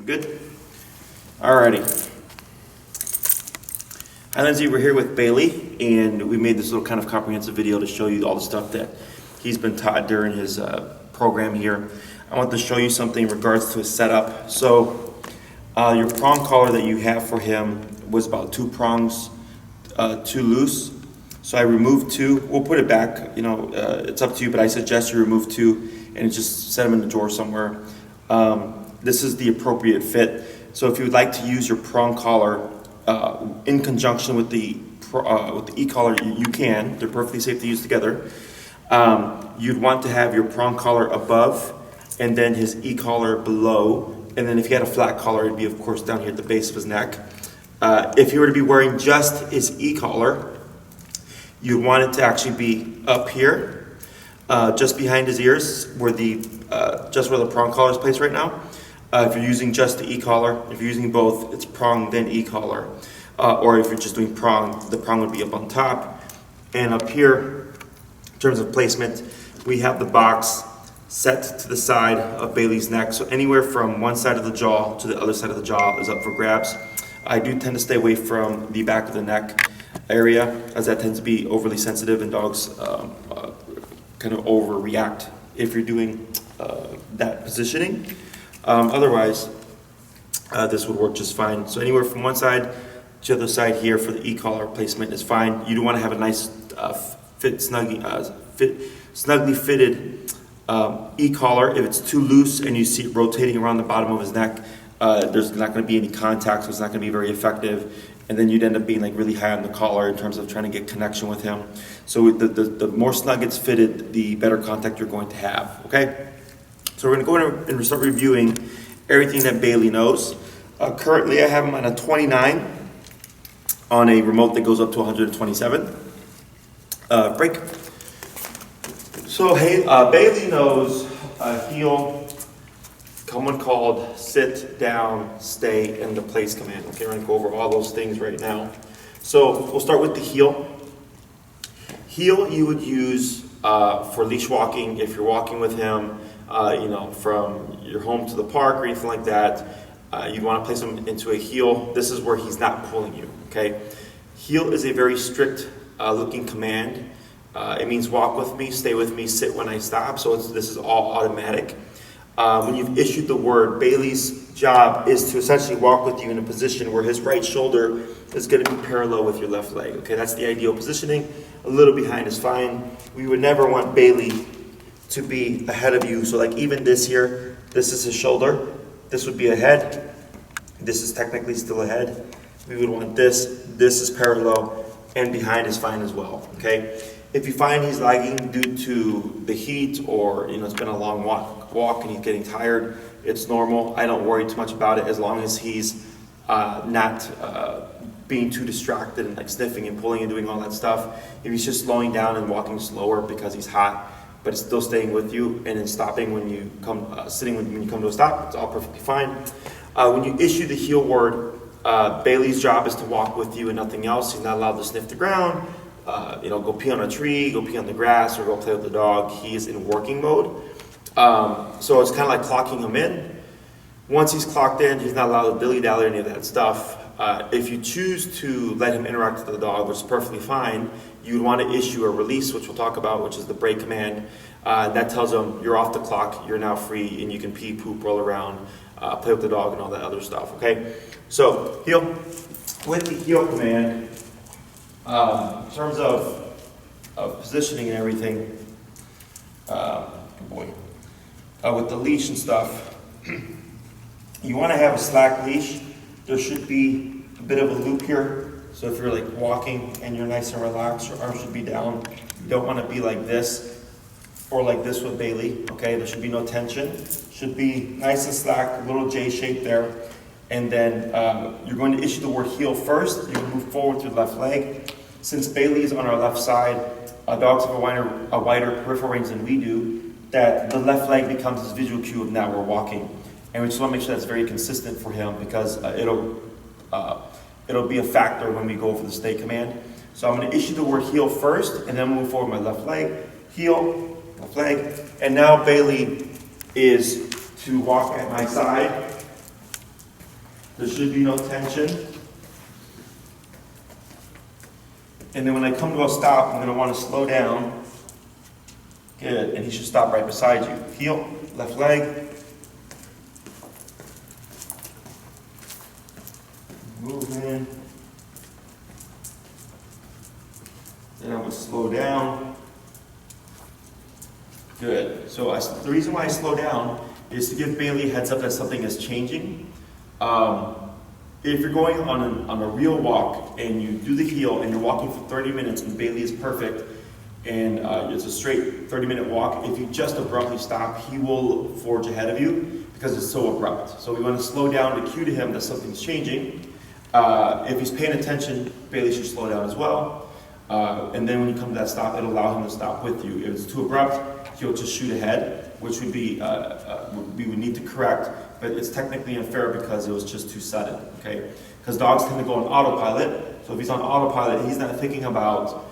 Good? Alrighty. Hi Lindsay, we're here with Bailey, and we made this little kind of comprehensive video to show you all the stuff that he's been taught during his program here. I want to show you something in regards to his setup. So your prong collar that you have for him was about 2 prongs too loose. So I removed 2. We'll put it back, it's up to you, but I suggest you remove 2 and just set them in the drawer somewhere. This is the appropriate fit. So if you would like to use your prong collar in conjunction with the e-collar, you can. They're perfectly safe to use together. You'd want to have your prong collar above and then his e-collar below. And then if he had a flat collar, it'd be, of course, down here at the base of his neck. If he were to be wearing just his e-collar, you'd want it to actually be up here, just behind his ears, where just where the prong collar is placed right now. If you're using just the e-collar, if you're using both, it's prong then e-collar. Or if you're just doing prong, the prong would be up on top. And up here, in terms of placement, we have the box set to the side of Bailey's neck. So anywhere from one side of the jaw to the other side of the jaw is up for grabs. I do tend to stay away from the back of the neck area, as that tends to be overly sensitive and dogs kind of overreact if you're doing that positioning. Otherwise, this would work just fine. So anywhere from one side to the other side here for the e-collar placement is fine. You do want to have a nice snugly fitted e-collar. If it's too loose and you see it rotating around the bottom of his neck, there's not going to be any contact, so it's not going to be very effective. And then you'd end up being like really high on the collar in terms of trying to get connection with him. So the more snug it's fitted, the better contact you're going to have, okay? So we're going to go in and start reviewing everything that Bailey knows. Currently I have him on a 29 on a remote that goes up to 127. Break. So hey, Bailey knows heel, command called sit, down, stay, and the place command. Okay, we're going to go over all those things right now. So we'll start with the heel. Heel you would use for leash walking if you're walking with him, from your home to the park or anything like that. You'd want to place him into a heel. This is where he's not pulling you, okay? Heel is a very strict looking command. It means walk with me, stay with me, sit when I stop. So this is all automatic. When you've issued the word, Bailey's job is to essentially walk with you in a position where his right shoulder is going to be parallel with your left leg. Okay, that's the ideal positioning. A little behind is fine. We would never want Bailey to be ahead of you. So like even this here, this is his shoulder. This would be a head. This is technically still a head. We would want this. This is parallel, and behind is fine as well. Okay. If you find he's lagging due to the heat or it's been a long walk and he's getting tired, it's normal. I don't worry too much about it as long as he's not being too distracted and like sniffing and pulling and doing all that stuff. If he's just slowing down and walking slower because he's hot, but it's still staying with you and then stopping when you come, sitting when you come to a stop, it's all perfectly fine. When you issue the heel word, Bailey's job is to walk with you and nothing else. He's not allowed to sniff the ground. Go pee on a tree, go pee on the grass, or go play with the dog. He is in working mode. So it's kind of like clocking him in. Once he's clocked in, he's not allowed to dilly-dally or any of that stuff. If you choose to let him interact with the dog, which is perfectly fine, you would want to issue a release, which we'll talk about, which is the break command. That tells him you're off the clock, you're now free, and you can pee, poop, roll around, play with the dog, and all that other stuff, okay? So, heel. With the heel command, in terms of positioning and everything, with the leash and stuff, you want to have a slack leash. There should be a bit of a loop here. So if you're like walking and you're nice and relaxed, your arms should be down. You don't want to be like this or like this with Bailey, okay? There should be no tension. Should be nice and slack, a little J shape there. And then you're going to issue the word heel first. You're going to move forward through the left leg. Since Bailey is on our left side, dogs have a wider peripheral range than we do, that the left leg becomes his visual cue of now we're walking. And we just want to make sure that's very consistent for him because it'll be a factor when we go for the stay command. So I'm going to issue the word heel first and then move forward my left leg, heel, left leg. And now Bailey is to walk at my side There should be no tension. And then when I come to a stop, I'm going to want to slow down. Good, and he should stop right beside you. Heel, left leg. Movement. Then I'm going to slow down. Good. So the reason why I slow down is to give Bailey a heads up that something is changing. If you're going on a real walk and you do the heel and you're walking for 30 minutes and Bailey is perfect and it's a straight 30-minute walk, if you just abruptly stop, he will forge ahead of you because it's so abrupt. So we want to slow down to cue to him that something's changing. If he's paying attention, Bailey should slow down as well. And then when you come to that stop, it'll allow him to stop with you. If it's too abrupt, he'll just shoot ahead, which would be, we would need to correct, but it's technically unfair because it was just too sudden, okay? Because dogs tend to go on autopilot, so if he's on autopilot, he's not thinking about,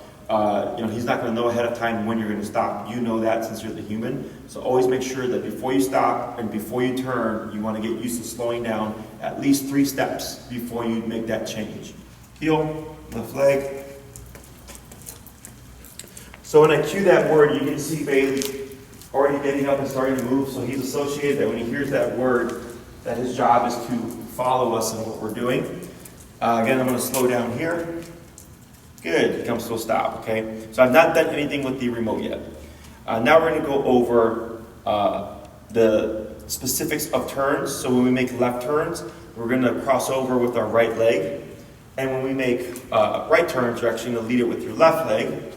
he's not going to know ahead of time when you're going to stop. You know that since you're the human, so always make sure that before you stop and before you turn, you want to get used to slowing down at least 3 steps before you make that change. Heel, left leg. So when I cue that word, you can see Bailey already getting up and starting to move, so he's associated that when he hears that word, that his job is to follow us in what we're doing. Again, I'm going to slow down here. Good, he comes to a stop, okay? So I've not done anything with the remote yet. Now we're going to go over the specifics of turns. So when we make left turns, we're going to cross over with our right leg. And when we make right turns, you're actually going to lead it with your left leg.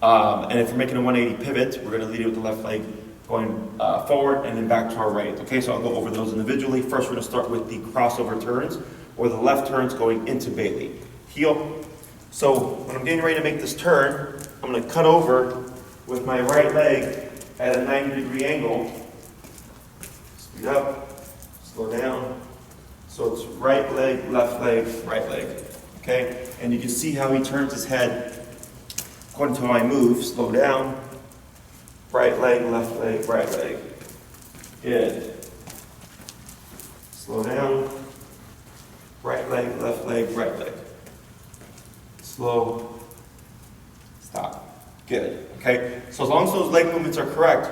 And if we're making a 180 pivot, we're going to lead it with the left leg going forward and then back to our right. Okay, so I'll go over those individually. First, we're going to start with the crossover turns, or the left turns going into Bailey. Heel. So when I'm getting ready to make this turn, I'm going to cut over with my right leg at a 90-degree angle. Speed up, slow down. So it's right leg, right leg. Okay, and you can see how he turns his head according to how I move. Slow down. Right leg, right leg. Good. Slow down. Right leg, right leg. Slow. Stop. Good. Okay? So as long as those leg movements are correct,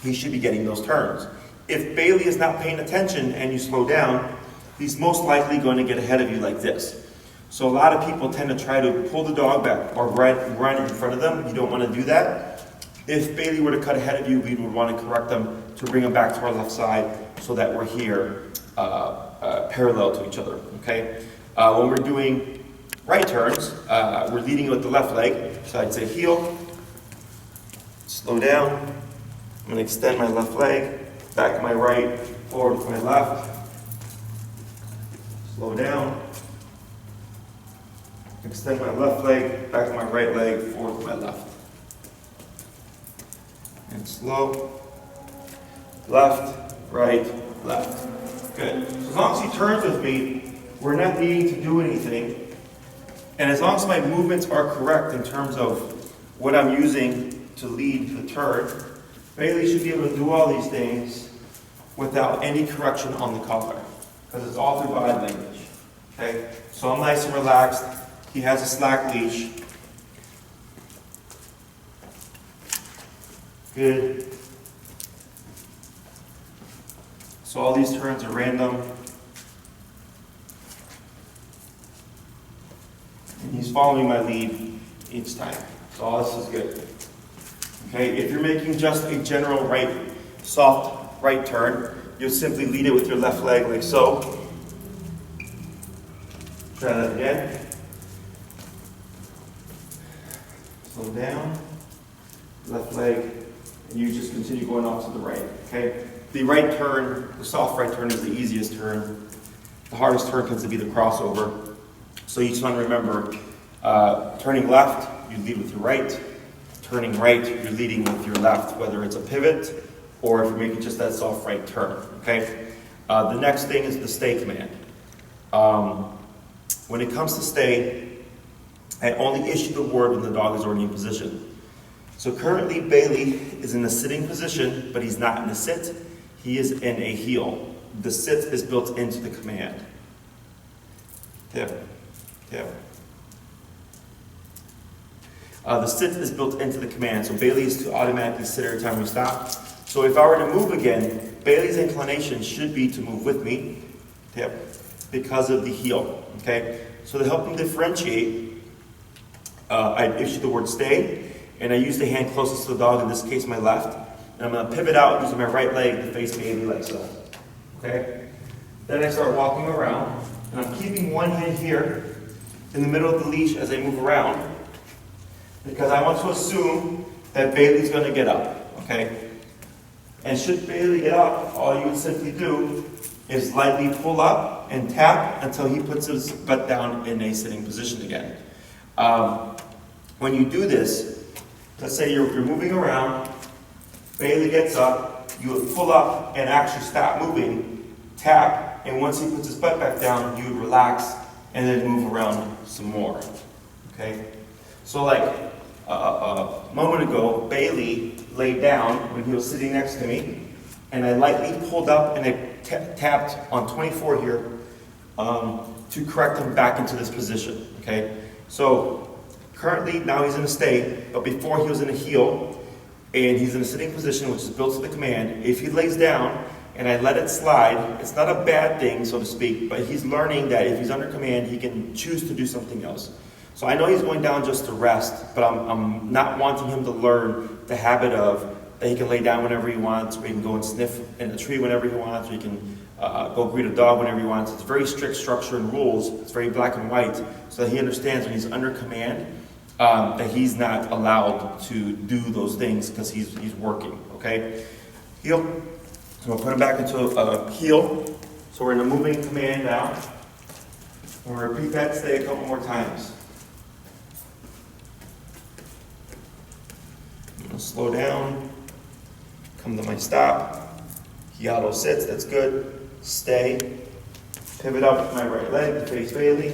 he should be getting those turns. If Bailey is not paying attention and you slow down, he's most likely going to get ahead of you like this. So a lot of people tend to try to pull the dog back or run in front of them. You don't want to do that. If Bailey were to cut ahead of you, we would want to correct them to bring them back to our left side so that we're here parallel to each other, okay? When we're doing right turns, we're leading with the left leg. So I'd say heel, slow down. I'm going to extend my left leg, back to my right, forward to my left. Slow down. Extend my left leg, back to my right leg, forward to my left. And slow. Left, right, left. Good. So as long as he turns with me, we're not needing to do anything. And as long as my movements are correct in terms of what I'm using to lead the turn, Bailey should be able to do all these things without any correction on the collar, because it's all through body language. Okay? So I'm nice and relaxed. He has a slack leash. Good. So all these turns are random. And he's following my lead each time. So all this is good. Okay, if you're making just a general right, soft right turn, you'll simply lead it with your left leg like so. Try that again. Slow down, left leg, and you just continue going off to the right, okay? The right turn, the soft right turn is the easiest turn. The hardest turn tends to be the crossover. So you just want to remember, turning left, you lead with your right. Turning right, you're leading with your left, whether it's a pivot or if you're making just that soft right turn, okay? The next thing is the stay command. When it comes to stay, I only issue the word when the dog is already in position. So currently Bailey is in a sitting position, but he's not in a sit. He is in a heel. The sit is built into the command. Tip, tip. The sit is built into the command, so Bailey is to automatically sit every time we stop. So if I were to move again, Bailey's inclination should be to move with me, tip, because of the heel, okay? So to help him differentiate, I issue the word stay, and I use the hand closest to the dog, in this case my left, and I'm gonna pivot out using my right leg to face Bailey like so, okay? Then I start walking around, and I'm keeping one hand here in the middle of the leash as I move around, because I want to assume that Bailey's going to get up, okay? And should Bailey get up, all you would simply do is lightly pull up and tap until he puts his butt down in a sitting position again. When you do this, let's say you're moving around, Bailey gets up, you would pull up and actually stop moving, tap, and once he puts his butt back down, you would relax and then move around some more, okay? So like a moment ago, Bailey laid down when he was sitting next to me, and I lightly pulled up and I tapped on 24 here to correct him back into this position, okay? So currently, now he's in a stay, but before he was in a heel, and he's in a sitting position, which is built to the command. If he lays down and I let it slide, it's not a bad thing, so to speak, but he's learning that if he's under command, he can choose to do something else. So I know he's going down just to rest, but I'm not wanting him to learn the habit of that he can lay down whenever he wants, or he can go and sniff in a tree whenever he wants, or he can go greet a dog whenever he wants. It's very strict structure and rules. It's very black and white, so that he understands when he's under command that he's not allowed to do those things because he's working, okay? Heel. So we'll put him back into a heel. So we're in a moving command now. We'll repeat that stay a couple more times. I'm going to slow down, come to my stop. He auto sits, that's good. Stay. Pivot up with my right leg to face Bailey.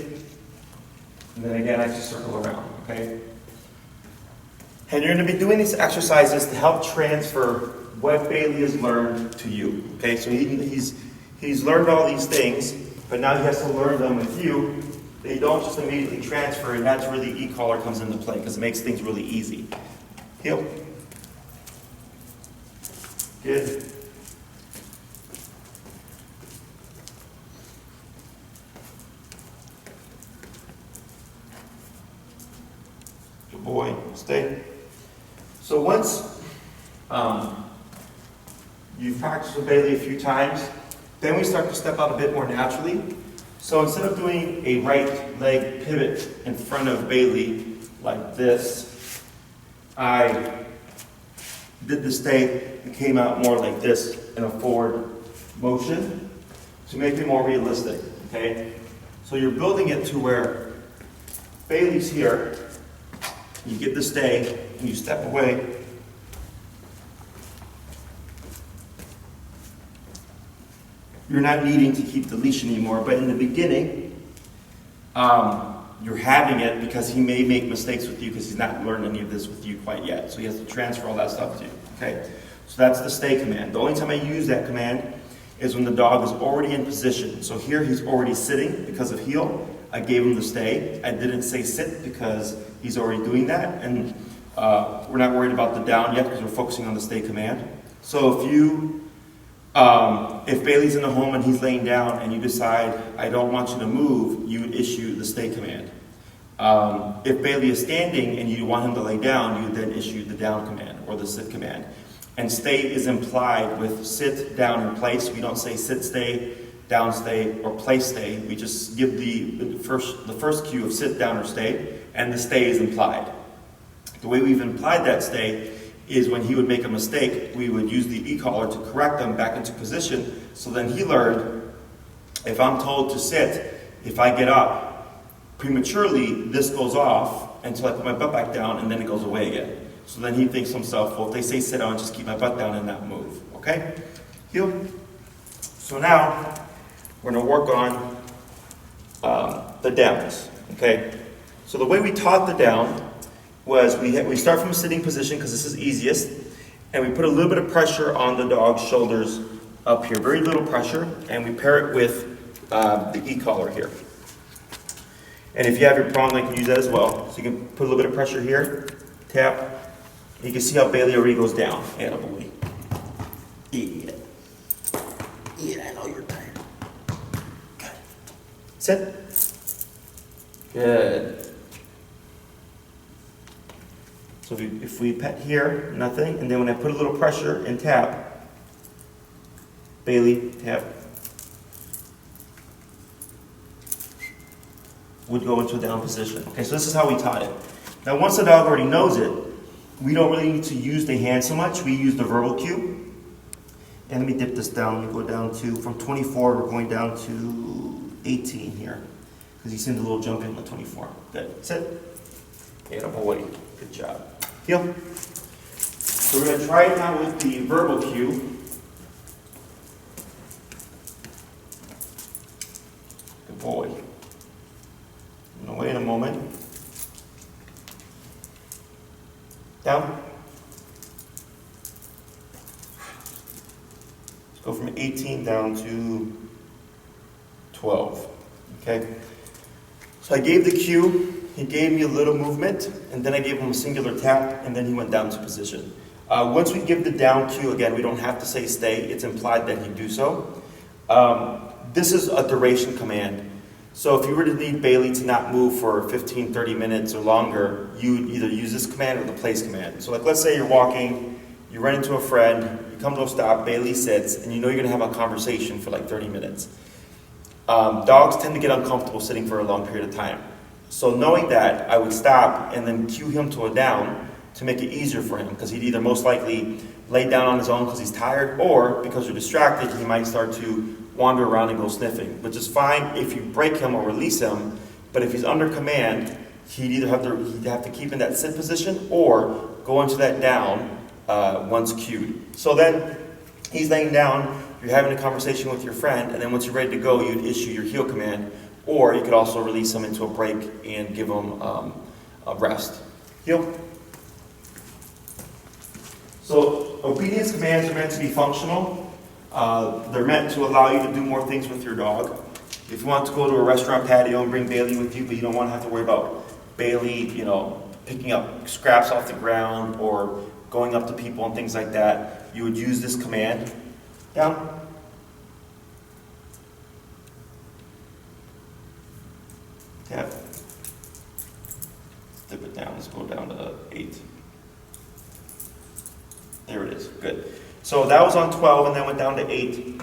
And then again, I just circle around, okay? And you're going to be doing these exercises to help transfer what Bailey has learned to you, okay? So he's learned all these things, but now he has to learn them with you. They don't just immediately transfer, and that's where the e-collar comes into play, because it makes things really easy. Heel. Good. Good boy. Stay. So once you've practiced with Bailey a few times, then we start to step out a bit more naturally. So instead of doing a right leg pivot in front of Bailey like this, I did the stay and came out more like this in a forward motion to make it more realistic, okay? So you're building it to where Bailey's here, you get the stay, and you step away. You're not needing to keep the leash anymore, but in the beginning, you're having it because he may make mistakes with you because he's not learned any of this with you quite yet. So he has to transfer all that stuff to you, okay? So that's the stay command. The only time I use that command is when the dog is already in position. So here he's already sitting because of heel. I gave him the stay. I didn't say sit because he's already doing that. And we're not worried about the down yet because we're focusing on the stay command. So if Bailey's in the home and he's laying down and you decide, I don't want you to move, you would issue the stay command. If Bailey is standing and you want him to lay down, you would then issue the down command or the sit command. And stay is implied with sit, down, and place. We don't say sit, stay, down, stay, or place, stay. We just give the first cue of sit, down, or stay, and the stay is implied. The way we've implied that stay is when he would make a mistake, we would use the e-collar to correct them back into position. So then he learned, if I'm told to sit, if I get up prematurely, this goes off until I put my butt back down, and then it goes away again. So then he thinks to himself, well, if they say sit, I'll just keep my butt down and not move, okay? Heel. So now, we're gonna work on the downs, okay? So the way we taught the down was we start from a sitting position because this is easiest, and we put a little bit of pressure on the dog's shoulders up here, very little pressure, and we pair it with the e-collar here. And if you have your prong, you can use that as well. So you can put a little bit of pressure here, tap, and you can see how Bailey already goes down. Attaboy. Eat it. Eat it, I know you're tired. Good. Sit. Good. So if we pet here, nothing, and then when I put a little pressure and tap, Bailey, tap, would go into a down position. Okay, so this is how we taught it. Now once the dog already knows it, we don't really need to use the hand so much, we use the verbal cue. And let me dip this down, let me go down to, from 24, we're going down to 18 here. Because you seen the little jump in the 24. Good, sit. Attaboy, good job. Heel. So we're going to try it now with the verbal cue. Good boy. I'm going to wait a moment. Down. Let's go from 18 down to 12. Okay. So I gave the cue. He gave me a little movement, and then I gave him a singular tap, and then he went down to position. Once we give the down cue, again, we don't have to say stay. It's implied that he do so. This is a duration command. So if you were to need Bailey to not move for 15, 30 minutes or longer, you'd either use this command or the place command. So like let's say you're walking, you run into a friend, you come to a stop, Bailey sits, and you know you're going to have a conversation for like 30 minutes. Dogs tend to get uncomfortable sitting for a long period of time. So knowing that, I would stop and then cue him to a down to make it easier for him, because he'd either most likely lay down on his own because he's tired, or because you're distracted, he might start to wander around and go sniffing, which is fine if you break him or release him. But if he's under command, he'd either have to keep in that sit position or go into that down once cued. So then he's laying down, you're having a conversation with your friend, and then once you're ready to go, you'd issue your heel command, or you could also release him into a break and give him a rest. Heel. So obedience commands are meant to be functional. They're meant to allow you to do more things with your dog. If you want to go to a restaurant patio and bring Bailey with you, but you don't want to have to worry about Bailey, picking up scraps off the ground or going up to people and things like that, you would use this command. Down. Tap. Dip it down. Let's go down to 8. There it is. Good. So that was on 12 and then went down to 8.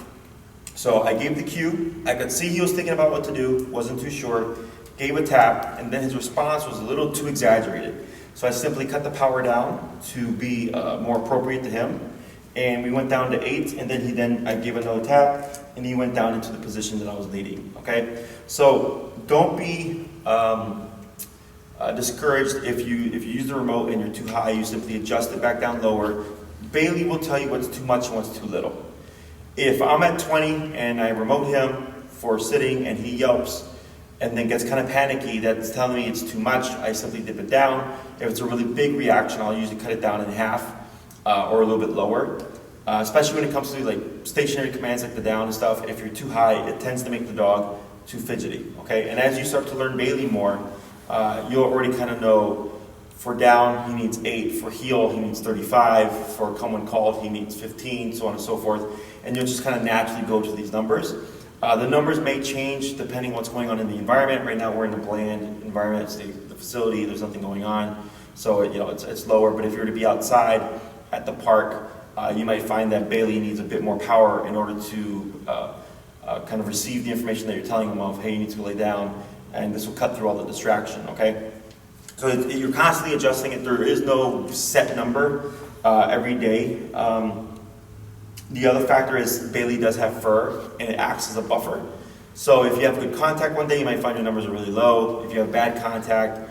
So I gave the cue. I could see he was thinking about what to do. Wasn't too sure. Gave a tap, and then his response was a little too exaggerated. So I simply cut the power down to be more appropriate to him. And we went down to 8, and then I gave another tap, and he went down into the position that I was leading. Okay. So don't be discouraged if you use the remote and you're too high. You simply adjust it back down lower. Bailey will tell you what's too much and what's too little. If I'm at 20 and I remote him for sitting and he yelps and then gets kind of panicky, that's telling me it's too much, I simply dip it down. If it's a really big reaction, I'll usually cut it down in half or a little bit lower. Especially when it comes to like stationary commands like the down and stuff. If you're too high, it tends to make the dog too fidgety. Okay, and as you start to learn Bailey more, you'll already kind of know. For down, he needs 8. For heel, he needs 35. For come when called, he needs 15, so on and so forth. And you'll just kind of naturally go to these numbers. The numbers may change depending on what's going on in the environment. Right now, we're in a bland environment. It's the facility. There's nothing going on. So, it's lower. But if you were to be outside at the park, you might find that Bailey needs a bit more power in order to kind of receive the information that you're telling him of, hey, you need to lay down. And this will cut through all the distraction, okay? So you're constantly adjusting it. There is no set number every day. The other factor is Bailey does have fur, and it acts as a buffer. So if you have good contact one day, you might find your numbers are really low. If you have bad contact,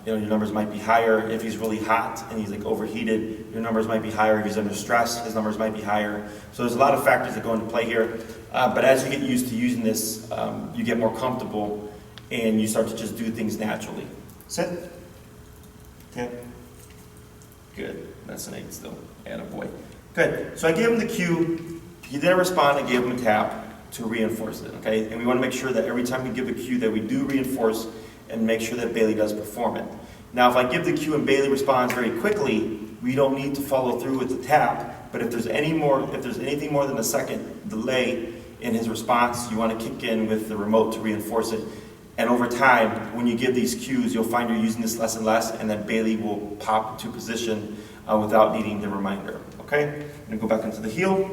your numbers might be higher. If he's really hot and he's like overheated, your numbers might be higher. If he's under stress, his numbers might be higher. So there's a lot of factors that go into play here. But as you get used to using this, you get more comfortable, and you start to just do things naturally. Sit. Tap. Good. That's an 8 still. Attaboy. Good. So I gave him the cue. He didn't respond. I gave him a tap. to reinforce it, okay? And we want to make sure that every time we give a cue that we do reinforce and make sure that Bailey does perform it. Now, if I give the cue and Bailey responds very quickly, we don't need to follow through with the tap, but if there's anything more than a second delay in his response, you want to kick in with the remote to reinforce it. And over time, when you give these cues, you'll find you're using this less and less, and that Bailey will pop into position without needing the reminder, okay? I'm going to go back into the heel.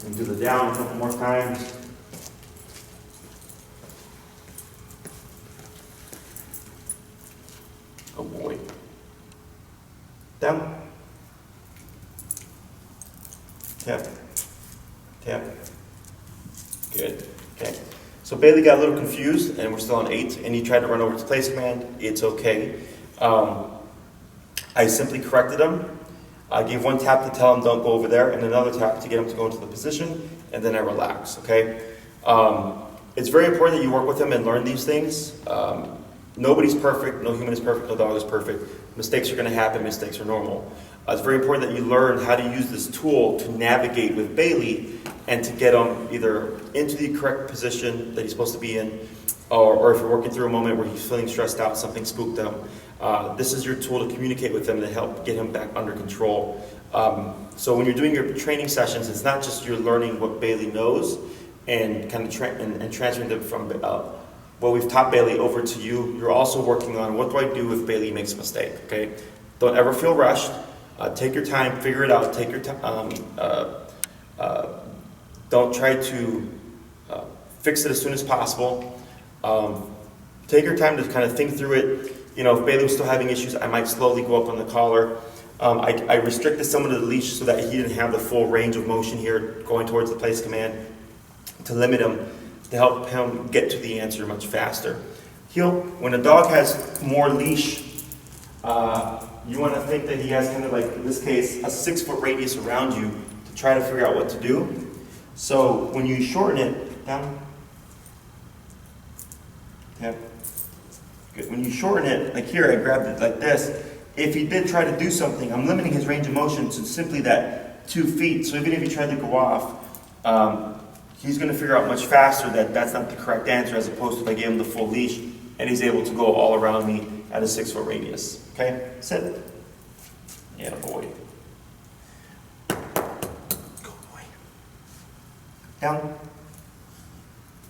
And do the down a couple more times. Oh boy. Down. Tap. Tap. Good. Okay. So Bailey got a little confused, and we're still on 8, and he tried to run over to place command. It's okay. I simply corrected him. I gave one tap to tell him don't go over there, and another tap to get him to go into the position, and then I relax, okay? It's very important that you work with him and learn these things. Nobody's perfect, no human is perfect, no dog is perfect. Mistakes are gonna happen, mistakes are normal. It's very important that you learn how to use this tool to navigate with Bailey and to get him either into the correct position that he's supposed to be in, or if you're working through a moment where he's feeling stressed out, something spooked him, this is your tool to communicate with him to help get him back under control. So when you're doing your training sessions, it's not just you're learning what Bailey knows and kind of transferring them from what we've taught Bailey over to you. You're also working on what do I do if Bailey makes a mistake, okay? Don't ever feel rushed. Take your time, figure it out, take your time. Don't try to fix it as soon as possible. Take your time to kind of think through it. You know, if Bailey was still having issues, I might slowly go up on the collar. I restricted some of the leash so that he didn't have the full range of motion here going towards the place command to limit him, to help him get to the answer much faster. Heel, when a dog has more leash, you want to think that he has kind of like, in this case, a 6-foot radius around you to try to figure out what to do. So when you shorten it, down, tap. Good. When you shorten it, like here, I grabbed it like this. If he did try to do something, I'm limiting his range of motion to simply that 2 feet. So even if he tried to go off, he's going to figure out much faster that that's not the correct answer, as opposed to if I gave him the full leash and he's able to go all around me at a 6-foot radius. Okay, sit. Yeah, boy. Go, boy. Down.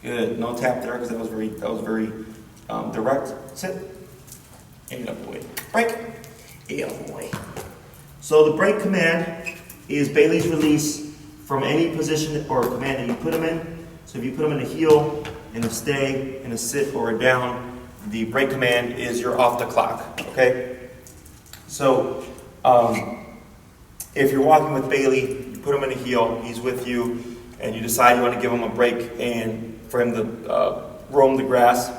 Good. No tap there because that was very direct. Sit. And boy. Break. Yeah, boy. So the break command is Bailey's release from any position or command that you put him in. So if you put him in a heel, in a stay, in a sit, or a down, the break command is you're off the clock. Okay. So if you're walking with Bailey, you put him in a heel, he's with you, and you decide you want to give him a break and for him to roam the grass.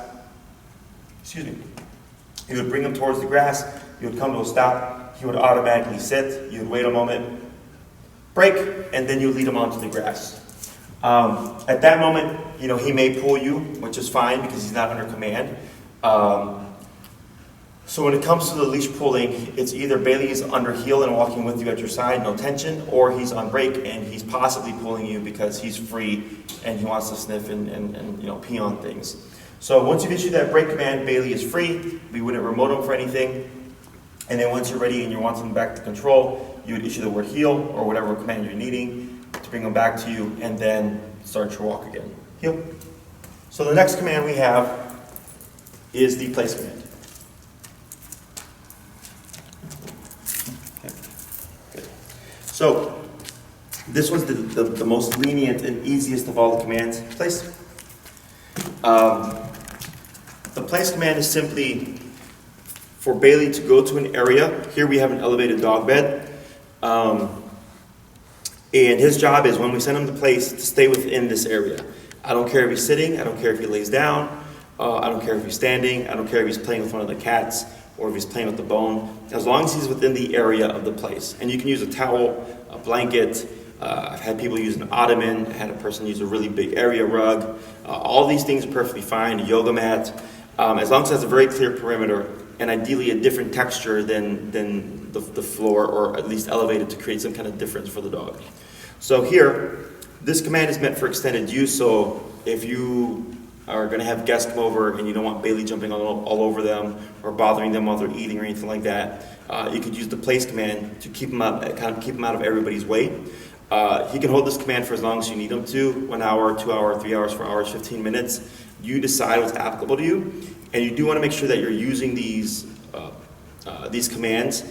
Excuse me. You would bring him towards the grass, you would come to a stop, he would automatically sit, you would wait a moment, break, and then you would lead him onto the grass. At that moment, you know, he may pull you, which is fine because he's not under command. So when it comes to the leash pulling, it's either Bailey is under heel and walking with you at your side, no tension, or he's on break and he's possibly pulling you because he's free and he wants to sniff and you know, pee on things. So once you've issued that break command, Bailey is free. We wouldn't remote him for anything. And then once you're ready and you're wanting him back to control, you would issue the word heel or whatever command you're needing to bring him back to you, and then start your walk again. Heel. So the next command we have is the place command. Okay. Good. So this was the most lenient and easiest of all the commands. Place. The place command is simply for Bailey to go to an area. Here we have an elevated dog bed. And his job is, when we send him to place, to stay within this area. I don't care if he's sitting, I don't care if he lays down, I don't care if he's standing, I don't care if he's playing with one of the cats, or if he's playing with the bone, as long as he's within the area of the place. And you can use a towel, a blanket, I've had people use an ottoman, I had a person use a really big area rug. All these things are perfectly fine, a yoga mat, as long as it has a very clear perimeter, and ideally a different texture than the floor, or at least elevated to create some kind of difference for the dog. So here, This command is meant for extended use, so if you are going to have guests come over and you don't want Bailey jumping all over them or bothering them while they're eating or anything like that, you could use the place command to keep him out, kind of keep him out of everybody's way. He can hold this command for as long as you need him to, 1 hour, 2 hours, 3 hours, 4 hours, 15 minutes. You decide what's applicable to you, and you do want to make sure that you're using these commands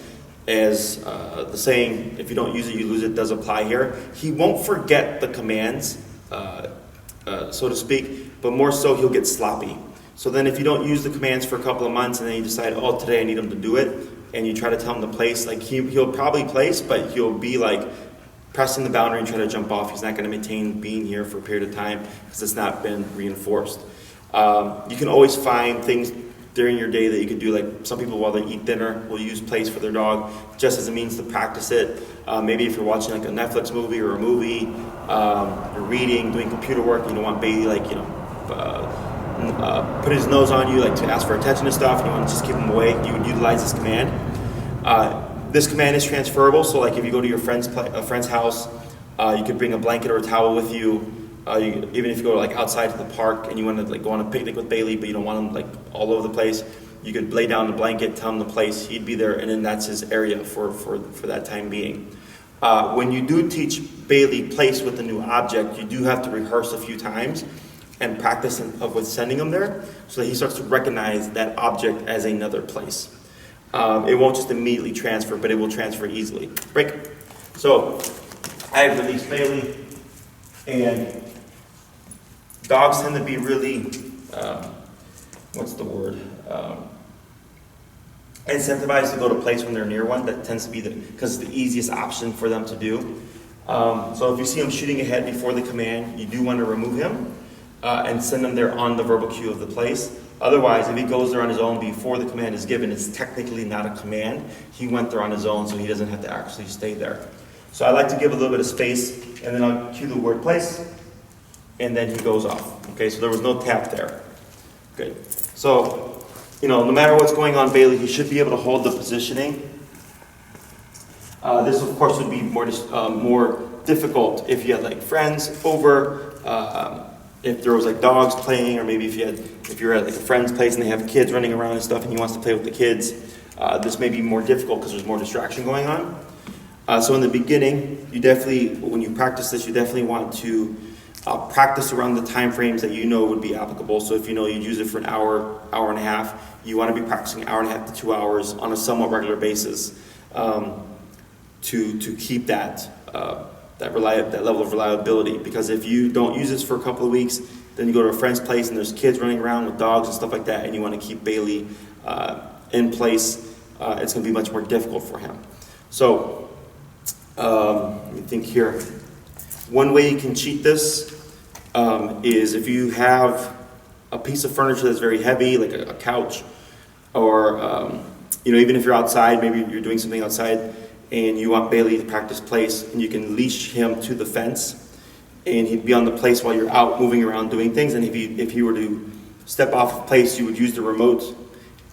as the saying, if you don't use it, you lose it, does apply here. He won't forget the commands, so to speak, but more so he'll get sloppy. So then if you don't use the commands for a couple of months and then you decide, oh, today I need him to do it, and you try to tell him to place, like he'll probably place, but he'll be like pressing the boundary and trying to jump off. He's not going to maintain being here for a period of time because it's not been reinforced. You can always find things during your day that you could do, like some people while they eat dinner will use place for their dog just as a means to practice it. Maybe if you're watching like a Netflix movie or a movie, you're reading, doing computer work, you don't want Bailey put his nose on you like to ask for attention and stuff, and you want to just keep him away, you would utilize this command. This command is transferable, so like if you go to your friend's house, you could bring a blanket or a towel with you. Even if you go like outside to the park and you want to like go on a picnic with Bailey, but you don't want him like all over the place, you could lay down the blanket, tell him the place, he'd be there, and then that's his area for that time being. When you do teach Bailey place with a new object, you do have to rehearse a few times and practice with sending him there so that he starts to recognize that object as another place. It won't just immediately transfer, but it will transfer easily. Break. So I have released Bailey, and dogs tend to be really, incentivized to go to place when they're near one. That tends to be because it's the easiest option for them to do. So if you see him shooting ahead before the command, you do want to remove him and send him there on the verbal cue of the place. Otherwise, if he goes there on his own before the command is given, it's technically not a command. He went there on his own, so he doesn't have to actually stay there. So I like to give a little bit of space, and then I'll cue the word place, and then he goes off. Okay, so there was no tap there. Good. So, no matter what's going on, Bailey, he should be able to hold the positioning. This, of course, would be more difficult if you had like friends over, if there was like dogs playing, or maybe if you're at like a friend's place and they have kids running around and stuff, and he wants to play with the kids. This may be more difficult because there's more distraction going on. So in the beginning, when you practice this, you definitely want to practice around the time frames that you know would be applicable. So if you know you'd use it for an hour, hour and a half, you want to be practicing 1.5 hours to 2 hours on a somewhat regular basis to keep that level of reliability. Because if you don't use this for a couple of weeks, then you go to a friend's place and there's kids running around with dogs and stuff like that, and you want to keep Bailey in place, it's going to be much more difficult for him. So let me think here. One way you can cheat this is if you have a piece of furniture that's very heavy, like a couch, or even if you're outside, maybe you're doing something outside, and you want Bailey to practice place, and you can leash him to the fence, and he'd be on the place while you're out moving around doing things. And if he were to step off of place, you would use the remote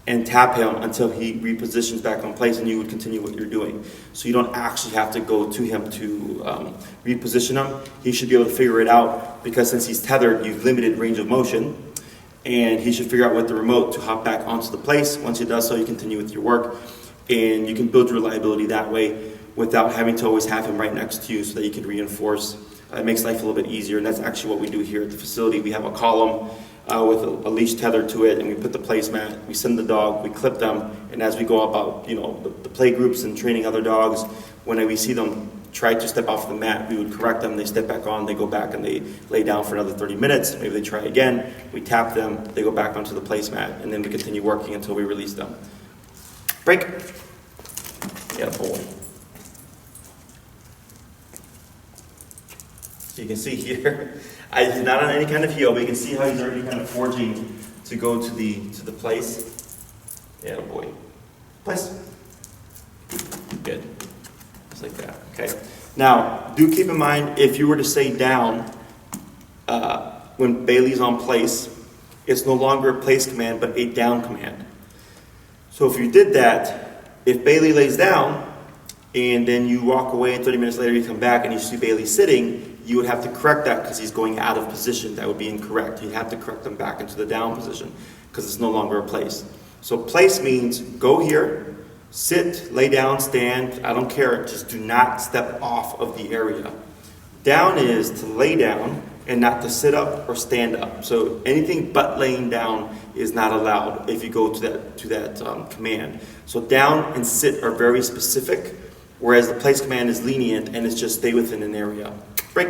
and tap him until he repositions back on place, and you would continue what you're doing. So you don't actually have to go to him to reposition him. He should be able to figure it out, because since he's tethered, you've limited range of motion, and he should figure out with the remote to hop back onto the place. Once he does so, you continue with your work, and you can build your reliability that way without having to always have him right next to you so that you can reinforce. It makes life a little bit easier, and that's actually what we do here at the facility. We have a column with a leash tethered to it, and we put the placemat, we send the dog, we clip them, and as we go about, the play groups and training other dogs, when we see them try to step off the mat, we would correct them, they step back on, they go back and they lay down for another 30 minutes, maybe they try again, we tap them, they go back onto the placemat, and then we continue working until we release them. Break. Yeah, boy. So you can see here, he's not on any kind of heel, but you can see how he's already kind of forging to go to the place. Yeah, boy. Place. Good. Just like that. Okay. Now, do keep in mind, if you were to say down when Bailey's on place, it's no longer a place command, but a down command. So if you did that, if Bailey lays down, and then you walk away and 30 minutes later you come back and you see Bailey sitting, you would have to correct that because he's going out of position. That would be incorrect. You'd have to correct him back into the down position because it's no longer a place. So place means go here, sit, lay down, stand, I don't care, just do not step off of the area. Down is to lay down and not to sit up or stand up. So anything but laying down is not allowed if you go to that command. So down and sit are very specific, whereas the place command is lenient and it's just stay within an area. Break.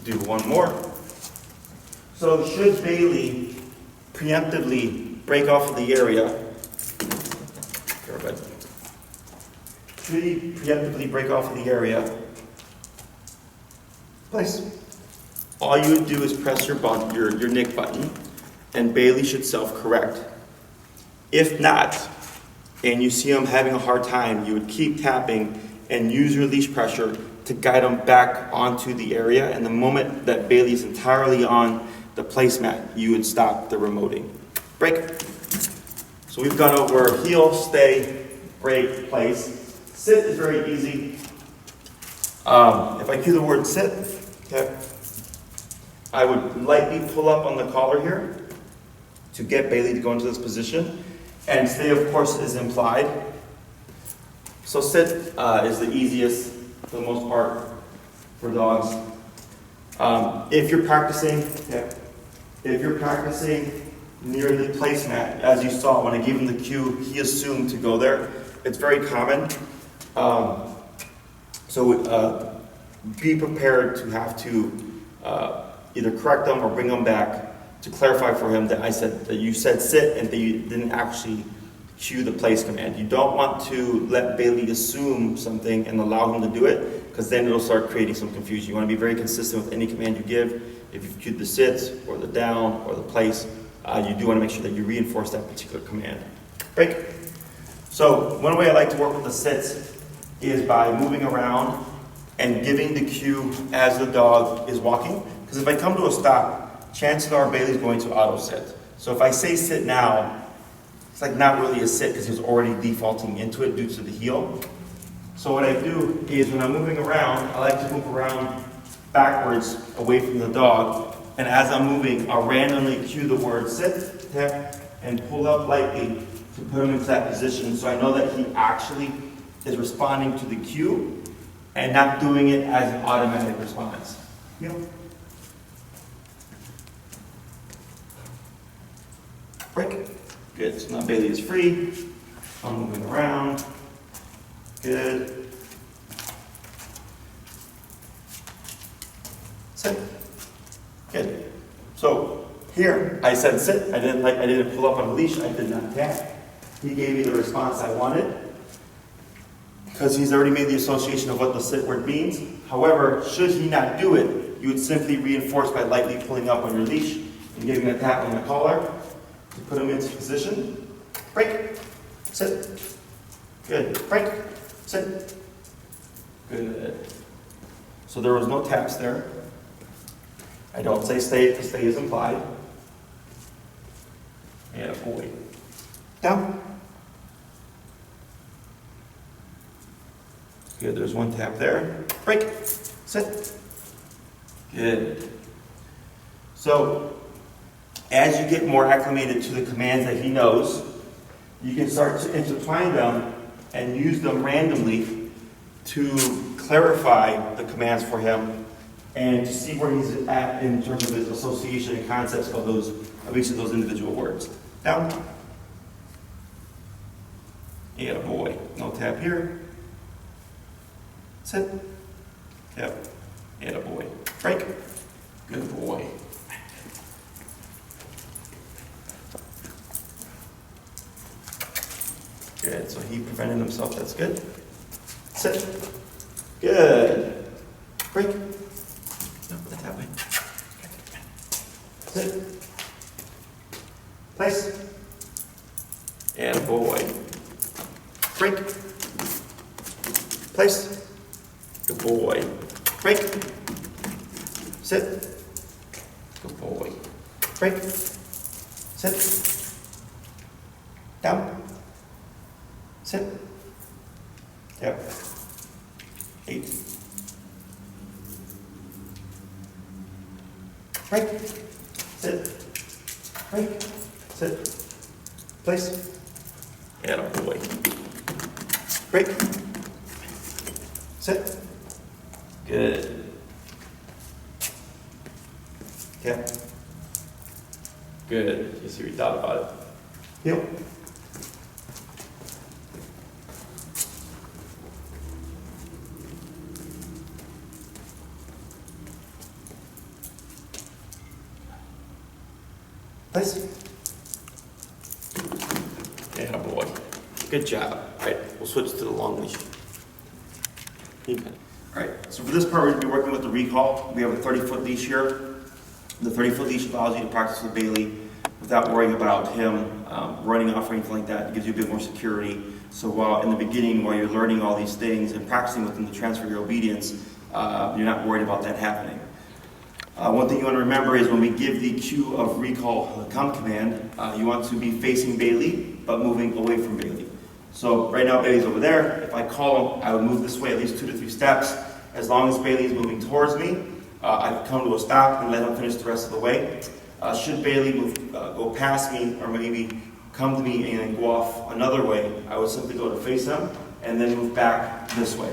Do one more. So should Bailey preemptively break off of the area, should he preemptively break off of the area, place. All you would do is press your nick button, and Bailey should self-correct. If not, and you see him having a hard time, you would keep tapping and use your leash pressure to guide him back onto the area. And the moment that Bailey's entirely on the placemat, you would stop the remoting. Break. So we've gone over heel, stay, break, place. Sit is very easy. If I cue the word sit, okay, I would lightly pull up on the collar here to get Bailey to go into this position. And stay, of course, is implied. So sit is the easiest, for the most part, for dogs. If you're practicing near the placemat, as you saw when I gave him the cue, he assumed to go there. It's very common. So be prepared to have to either correct them or bring them back to clarify for him that you said sit and that you didn't actually cue the place command. You don't want to let Bailey assume something and allow him to do it, because then it'll start creating some confusion. You want to be very consistent with any command you give. If you've cued the sit or the down or the place, you do want to make sure that you reinforce that particular command. Break. So one way I like to work with the sits is by moving around and giving the cue as the dog is walking. Because if I come to a stop, chances are Bailey's going to auto sit. So if I say sit now, it's like not really a sit because he was already defaulting into it due to the heel. So what I do is when I'm moving around, I like to move around backwards away from the dog. And as I'm moving, I'll randomly cue the word sit, tap, and pull up lightly to put him into that position. So I know that he actually is responding to the cue and not doing it as an automatic response. Heel. Break. Good. So now Bailey is free. I'm moving around. Good. Sit. Good. So here I said sit. I didn't pull up on a leash. I did not tap. He gave me the response I wanted because he's already made the association of what the sit word means. However, should he not do it, you would simply reinforce by lightly pulling up on your leash and giving a tap on the collar to put him into position. Break. Sit. Good. Break. Sit. Good. So there was no taps there. I don't say stay because stay is implied. And boy. Down. Good. There's one tap there. Break. Sit. Good. So as you get more acclimated to the commands that he knows, you can start to intertwine them and use them randomly to clarify the commands for him and to see where he's at in terms of his association and concepts of each of those individual words. Down. And a boy. No tap here. Sit. Yep. And a boy. Break. Good boy. Good, so he prevented himself, that's good. Sit. Good. Break. No, put it that way. Sit. Place. And a boy. Break. Place. Good boy. Break. Sit. Good boy. Break. Sit. Down. Sit. Yep. 8. Break. Sit. Break. Sit. Place. And a boy. Break. Sit. Good. Yeah. Good. You see what you thought about it. Heel. Place. And a boy. Good job. All right, we'll switch to the long leash. All right, so for this part, we're going to be working with the recall. We have a 30-foot leash here. The 30-foot leash allows you to practice with Bailey without worrying about him running off or anything like that. It gives you a bit more security. So while in the beginning, while you're learning all these things and practicing with them to transfer your obedience, you're not worried about that happening. One thing you want to remember is when we give the cue of recall come command, you want to be facing Bailey, but moving away from Bailey. So right now Bailey's over there. If I call him, I would move this way at least 2 to 3 steps. As long as Bailey is moving towards me, I can come to a stop and let him finish the rest of the way. Should Bailey go past me or maybe come to me and go off another way, I would simply go to face him and then move back this way.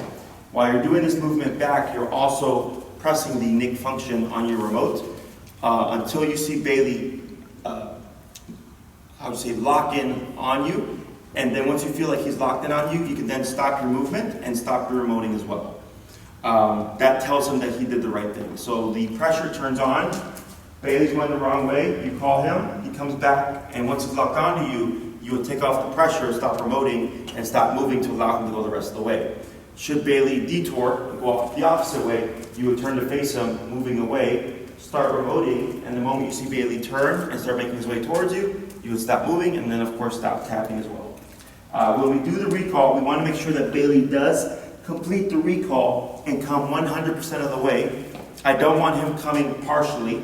While you're doing this movement back, you're also pressing the NIC function on your remote until you see Bailey, lock in on you. And then once you feel like he's locked in on you, you can then stop your movement and stop your remoting as well. That tells him that he did the right thing. So the pressure turns on, Bailey's going the wrong way, you call him, he comes back, and once he's locked onto you, you would take off the pressure, stop promoting, and stop moving to allow him to go the rest of the way. Should Bailey detour and go off the opposite way, you would turn to face him, moving away, start remoting, and the moment you see Bailey turn and start making his way towards you, you would stop moving, and then of course stop tapping as well. When we do the recall, we want to make sure that Bailey does complete the recall and come 100% of the way. I don't want him coming partially,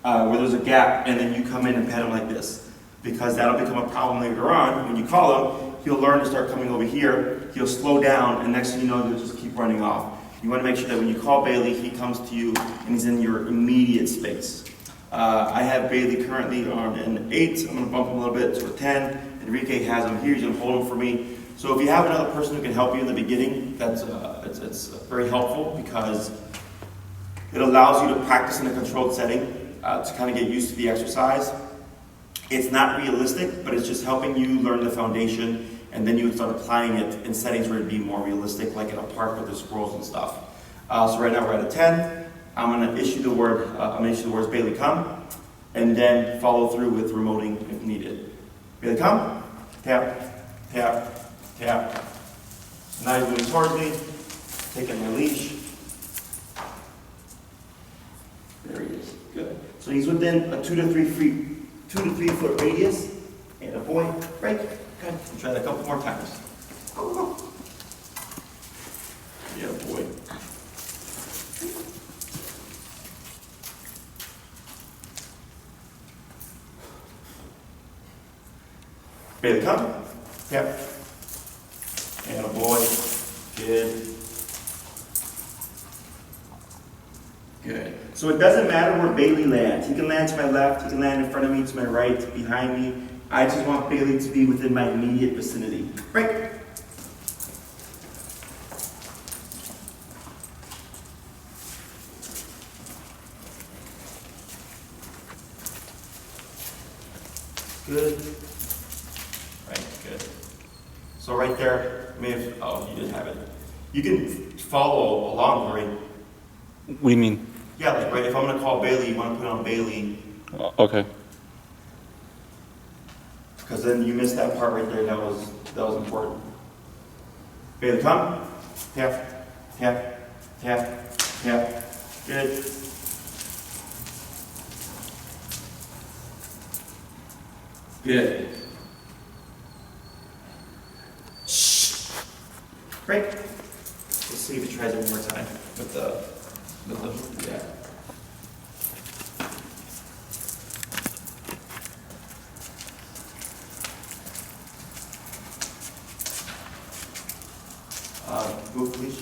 where there's a gap, and then you come in and pet him like this, because that'll become a problem later on. When you call him, he'll learn to start coming over here, he'll slow down, and next thing you know, he'll just keep running off. You want to make sure that when you call Bailey, he comes to you and he's in your immediate space. I have Bailey currently on an 8, I'm going to bump him a little bit to a 10. Enrique has him here, he's going to hold him for me. So if you have another person who can help you in the beginning, it's very helpful because it allows you to practice in a controlled setting to kind of get used to the exercise. It's not realistic, but it's just helping you learn the foundation, and then you would start applying it in settings where it'd be more realistic, like in a park with the squirrels and stuff. So right now we're at a 10. I'm going to issue the words Bailey come, and then follow through with remoting if needed. Bailey come, tap, tap, tap. Now he's moving towards me, taking my leash. There he is, good. So he's within a 2 to 3 foot radius, and a boy, break. Good, we'll try that a couple more times. Go. Yeah, boy. Bailey come, tap, and a boy, good. Good. So it doesn't matter where Bailey lands. He can land to my left, he can land in front of me, to my right, behind me. I just want Bailey to be within my immediate vicinity. Break. Good. Right, good. So right there, you didn't have it. You can follow along, right? What do you mean? Yeah, like, right, if I'm gonna call Bailey, you wanna put on Bailey. Okay. Because then you missed that part right there, that was important. Bailey, come. Tap, tap, tap, tap. Good. Good. Shh. Break. Let's see if he tries it one more time with the yeah. Move, please.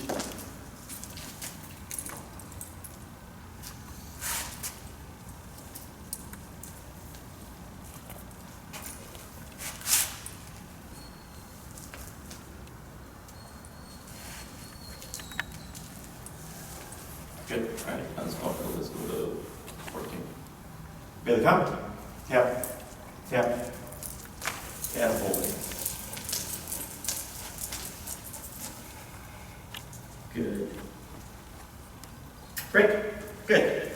Good. All right. Let's go to 14. Bailey, come. Tap. Tap. And hold it. Good. Great. Good.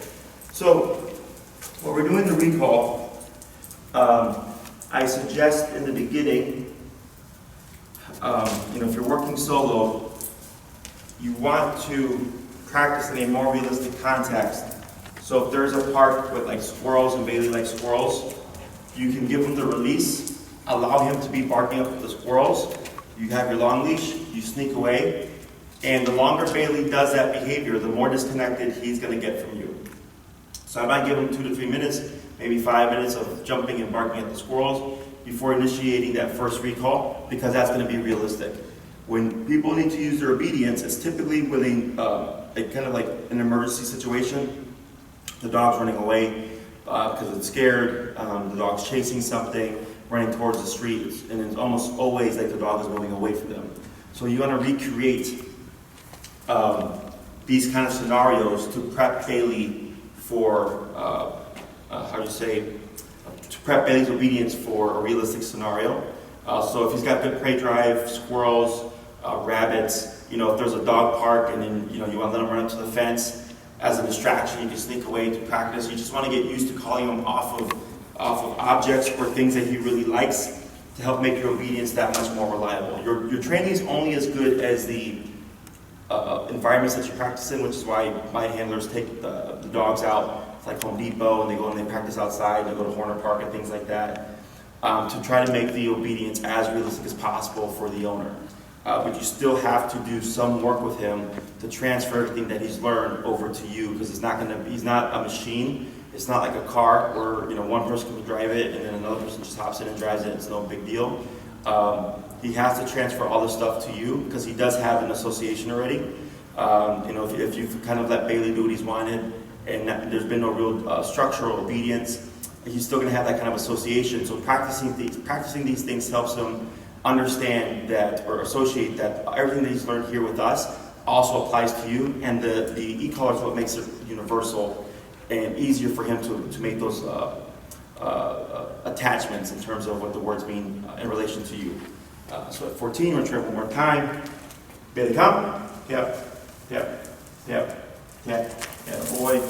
So, while we're doing the recall, I suggest in the beginning, if you're working solo, you want to practice in a more realistic context. So if there's a park with like squirrels and Bailey likes squirrels, you can give him the release, allow him to be barking up at the squirrels. You have your long leash, you sneak away, and the longer Bailey does that behavior, the more disconnected he's going to get from you. So I might give him 2 to 3 minutes, maybe 5 minutes of jumping and barking at the squirrels before initiating that first recall, because that's going to be realistic. When people need to use their obedience, it's typically with a kind of like an emergency situation. The dog's running away because it's scared, the dog's chasing something, running towards the street, and it's almost always like the dog is moving away from them. So you want to recreate these kind of scenarios to prep Bailey for, to prep Bailey's obedience for a realistic scenario. So if he's got good prey drive, squirrels, rabbits, if there's a dog park and then, you want to let him run up to the fence as a distraction, you can sneak away to practice. You just want to get used to calling him off of objects or things that he really likes to help make your obedience that much more reliable. Your training is only as good as the environments that you practice in, which is why my handlers take the dogs out. It's like Home Depot, and they go and they practice outside, they go to Horner Park and things like that, to try to make the obedience as realistic as possible for the owner. But you still have to do some work with him to transfer everything that he's learned over to you, because he's not a machine. It's not like a car where one person can drive it and then another person just hops in and drives it. It's no big deal. He has to transfer all this stuff to you because he does have an association already. If you've kind of let Bailey do what he's wanted and there's been no real structural obedience, he's still going to have that kind of association. So practicing these things helps him understand that, or associate that everything that he's learned here with us also applies to you, and the e-collar is what makes it universal and easier for him to make those attachments in terms of what the words mean in relation to you. So at 14, we're going to try one more time. Bailey, come. Yep. Yep. Yep. Yep. Yeah, boy.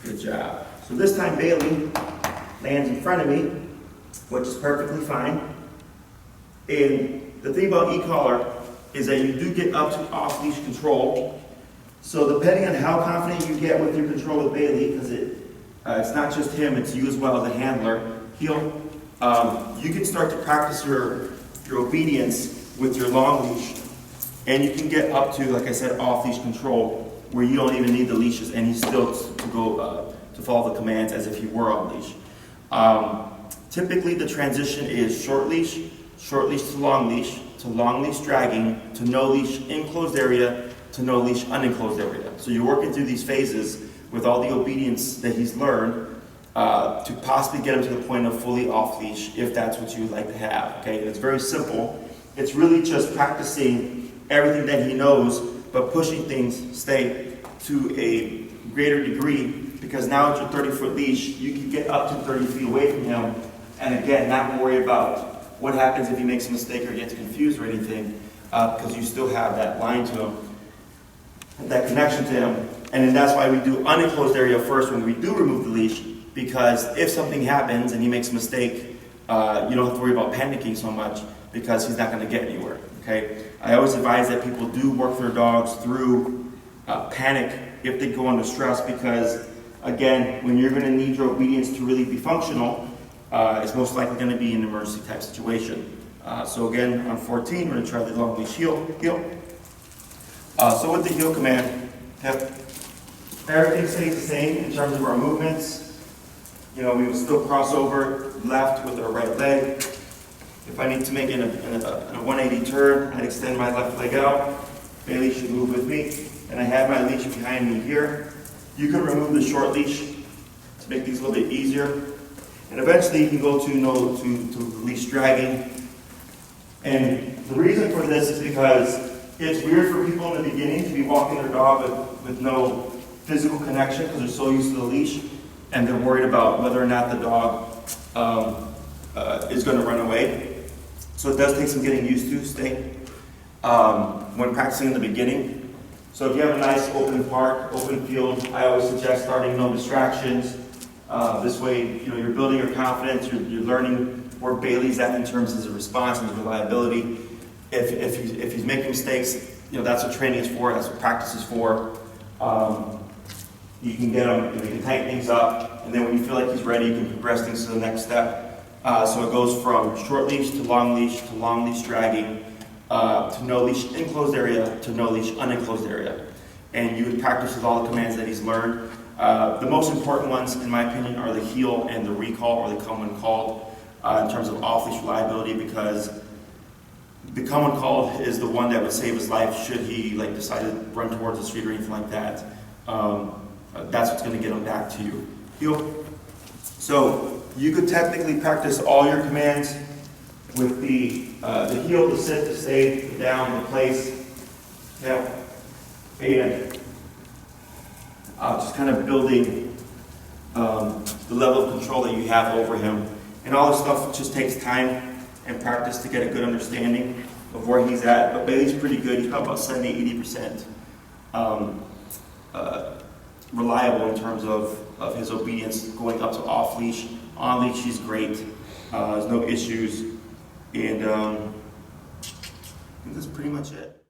Good job. So this time Bailey lands in front of me, which is perfectly fine. And the thing about e-collar is that you do get up to off-leash control. So depending on how confident you get with your control with Bailey, because it's not just him, it's you as well as a handler, you can start to practice your obedience with your long leash, and you can get up to, like I said, off-leash control, where you don't even need the leashes, and he's still to follow the commands as if he were on leash. Typically, the transition is short leash to long leash dragging, to no leash enclosed area, to no leash unenclosed area. So you're working through these phases with all the obedience that he's learned to possibly get him to the point of fully off leash, if that's what you would like to have. Okay, and it's very simple. It's really just practicing everything that he knows, but pushing things to a greater degree, because now at your 30-foot leash, you can get up to 30 feet away from him, and again, not worry about what happens if he makes a mistake or gets confused or anything, because you still have that line to him, that connection to him. And then that's why we do unenclosed area first when we do remove the leash, because if something happens and he makes a mistake, you don't have to worry about panicking so much, because he's not going to get anywhere. Okay? I always advise that people do work their dogs through panic if they go under stress, because again, when you're going to need your obedience to really be functional, it's most likely going to be an emergency type situation. So again, on 14, we're going to try the long leash heel. So with the heel command, everything stays the same in terms of our movements. We will still cross over left with our right leg. If I need to make a 180 turn, I'd extend my left leg out. Bailey should move with me. And I have my leash behind me here. You can remove the short leash to make these a little bit easier. And eventually you can go to leash dragging. And the reason for this is because it's weird for people in the beginning to be walking their dog with no physical connection because they're so used to the leash, and they're worried about whether or not the dog is going to run away. So it does take some getting used to, when practicing in the beginning. So if you have a nice open park, open field, I always suggest starting no distractions. This way, you're building your confidence, you're learning where Bailey's at in terms of his response and his reliability. If he's making mistakes, that's what training is for, that's what practice is for. You can get him, you can tighten things up, and then when you feel like he's ready, you can progress things to the next step. So it goes from short leash to long leash dragging, to no leash enclosed area to no leash unenclosed area. And you would practice with all the commands that he's learned. The most important ones, in my opinion, are the heel and the recall, or the come when called, in terms of off-leash reliability, because the come when called is the one that would save his life should he decide to run towards the street or anything like that. That's what's going to get him back to you. Heel. So you could technically practice all your commands with the heel, the sit, the stay, the down, the place, and just kind of building the level of control that you have over him. And all this stuff just takes time and practice to get a good understanding of where he's at. But Bailey's pretty good. He's probably about 70-80% reliable in terms of his obedience going up to off leash. On leash, he's great. There's no issues. And I think that's pretty much it.